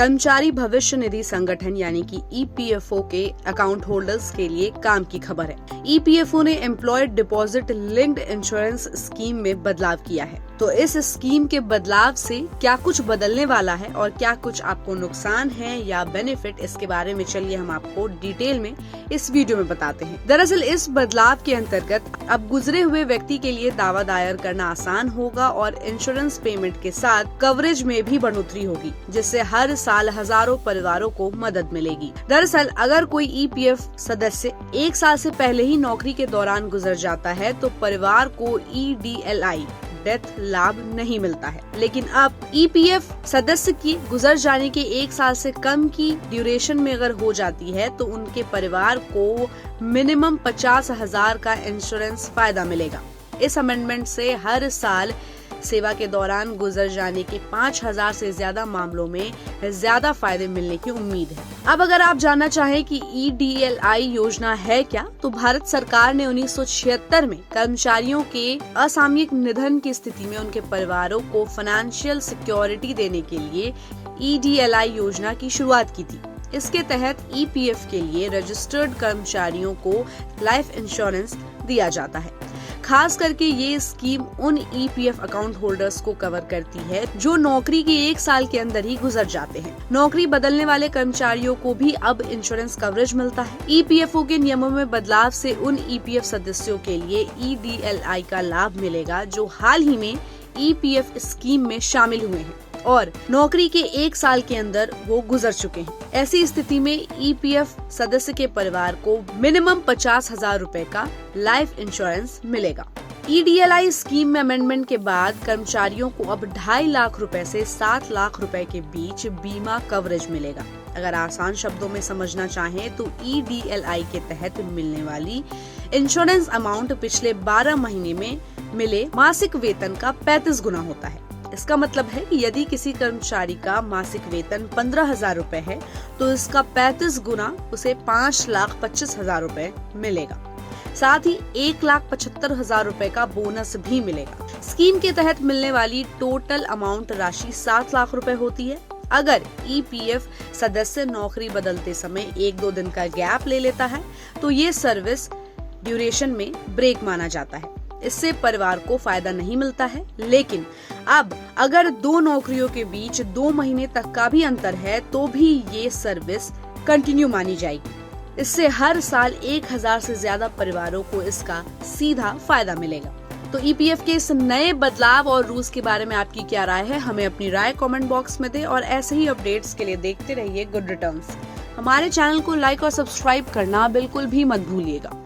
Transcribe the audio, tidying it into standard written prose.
कर्मचारी भविष्य निधि संगठन यानी कि ईपीएफओ के अकाउंट होल्डर्स के लिए काम की खबर है। ईपीएफओ ने employed deposit linked insurance scheme में बदलाव किया है। तो इस स्कीम के बदलाव से क्या कुछ बदलने वाला है और क्या कुछ आपको नुकसान है या बेनिफिट, इसके बारे में चलिए हम आपको डिटेल में इस वीडियो में बताते हैं। दरअसल इस बदलाव के अंतर्गत अब गुजरे हुए व्यक्ति के लिए दावा दायर करना आसान होगा और इंश्योरेंस पेमेंट के साथ कवरेज में भी बढ़ोतरी होगी, जिससे हर साल हजारों परिवारों को मदद मिलेगी। दरअसल अगर कोई ईपीएफ सदस्य 1 साल से पहले ही नौकरी के दौरान गुजर जाता है तो परिवार को ईडीएलआई डेथ लाभ नहीं मिलता है। लेकिन अब ईपीएफ सदस्य की गुजर जाने के 1 साल से कम की ड्यूरेशन में अगर हो जाती है तो उनके परिवार को मिनिमम 50,000 का इंश्योरेंस फायदा मिलेगा। इस अमेंडमेंट से हर साल सेवा के दौरान गुजर जाने के 5,000 से ज्यादा मामलों में ज्यादा फायदे मिलने की उम्मीद है। अब अगर आप जानना चाहें कि ईडीएलआई योजना है क्या, तो भारत सरकार ने 1976 में कर्मचारियों के असामयिक निधन की स्थिति में उनके परिवारों को फाइनेंशियल सिक्योरिटी देने के लिए ईडीएलआई योजना की शुरुआत की थी। इसके तहत ईपीएफ के लिए रजिस्टर्ड कर्मचारियों को लाइफ इंश्योरेंस दिया जाता है। खास करके ये स्कीम उन ईपीएफ अकाउंट होल्डर्स को कवर करती है जो नौकरी के 1 साल के अंदर ही गुजर जाते हैं। नौकरी बदलने वाले कर्मचारियों को भी अब इंश्योरेंस कवरेज मिलता है। ईपीएफओ के नियमों में बदलाव से उन ईपीएफ सदस्यों के लिए ईडीएलआई का लाभ मिलेगा जो हाल ही में ईपीएफ स्कीम में शामिल हुए हैं और नौकरी के 1 साल के अंदर वो गुजर चुके हैं। ऐसी स्थिति में ईपीएफ सदस्य के परिवार को मिनिमम 50,000 रूपए का लाइफ इंश्योरेंस मिलेगा। ईडीएलआई स्कीम में अमेंडमेंट के बाद कर्मचारियों को अब 2.5 लाख रुपए से 7 लाख रुपए के बीच बीमा कवरेज मिलेगा। अगर आसान शब्दों में समझना चाहें तो ईडीएलआई के तहत मिलने वाली इंश्योरेंस अमाउंट पिछले 12 महीने में मिले मासिक वेतन का 35 गुना होता है। इसका मतलब है कि यदि किसी कर्मचारी का मासिक वेतन 15,000 रूपए है तो इसका 35 गुना उसे 5,25,000 रूपए मिलेगा। साथ ही 1,75,000 रूपए का बोनस भी मिलेगा। स्कीम के तहत मिलने वाली टोटल अमाउंट राशि 7 लाख रूपए होती है। अगर ईपीएफ सदस्य नौकरी बदलते समय 1-2 दिन का गैप ले लेता है तो ये सर्विस ड्यूरेशन में ब्रेक माना जाता है। इससे परिवार को फायदा नहीं मिलता है। लेकिन अब अगर 2 नौकरियों के बीच 2 महीने तक का भी अंतर है तो भी ये सर्विस कंटिन्यू मानी जाएगी। इससे हर साल 1,000 से ज्यादा परिवारों को इसका सीधा फायदा मिलेगा। तो ईपीएफ के इस नए बदलाव और रूल्स के बारे में आपकी क्या राय है, हमें अपनी राय कमेंट बॉक्स में दें और ऐसे ही अपडेट्स के लिए देखते रहिए गुड रिटर्न्स। हमारे चैनल को लाइक और सब्सक्राइब करना बिल्कुल भी मत भूलिएगा।